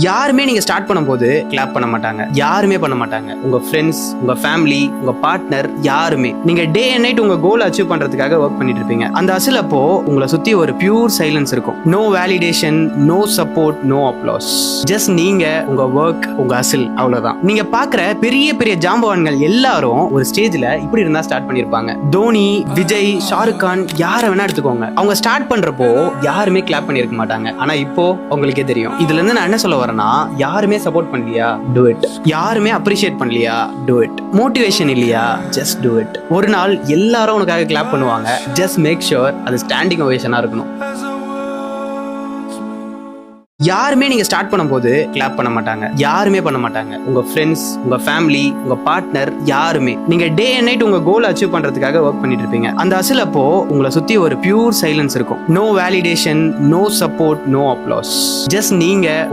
யாருமே நீங்க ஸ்டார்ட் பண்ணும்போது கிளாப் பண்ண மாட்டாங்க. யாருமே பண்ண மாட்டாங்க. உங்க ஃப்ரெண்ட்ஸ், உங்க ஃபேமிலி, உங்க பார்ட்னர், யாருமே. நீங்க டே அண்ட் நைட் உங்க கோல் அச்சீவ் பண்றதுக்காக ஒர்க் பண்ணிட்டு இருப்பீங்க. அந்த அசில் அப்போ உங்களை சுத்தி ஒரு பியூர் சைலன்ஸ் இருக்கும். No validation, no support, no applause. Just நீங்க, உங்க ஒர்க், உங்க அசில், அவ்வளவுதான். நீங்க பாக்குற பெரிய பெரிய ஜாம்பவான்கள் எல்லாரும் ஒரு ஸ்டேஜ்ல இப்படி இருந்தா ஸ்டார்ட் பண்ணிருப்பாங்க. தோனி, விஜய், ஷாருக் கான், யாரை வேணா எடுத்துக்கோங்க. அவங்க ஸ்டார்ட் பண்றப்போ யாருமே கிளாப் பண்ணிருக்க மாட்டாங்க. ஆனா இப்போ உங்களுக்கே தெரியும். இதுல இருந்து நான் என்ன சொல்ல வரேன்னா, யாருமே சப்போர்ட் பண்ணலையா, do it. யாருமே அப்ரிஷியேட் பண்ணலையா, do it. மோட்டிவேஷன் இல்லையா, just do it. ஒரு நாள் எல்லாரும் உனக்காக கிளாப் பண்ணுவாங்க. just make sure அது ஸ்டாண்டிங் ஓவேஷனா இருக்கணும். யாருமே நீங்க ஸ்டார்ட் பண்ணும்போது கிளாப் பண்ண மாட்டாங்க. யாருமே பண்ண மாட்டாங்க. உங்க ஃப்ரெண்ட்ஸ், உங்க ஃபேமிலி, உங்க பார்ட்னர், யாருமே. நீங்க டே அண்ட் நைட் உங்க கோல் அச்சீவ் பண்றதுக்காக ஒர்க் பண்ணிட்டு இருப்பீங்க. அந்த அசில் அப்போ உங்களை சுத்தி ஒரு பியூர் சைலன்ஸ் இருக்கும். No validation, no support, no applause. Just நீங்க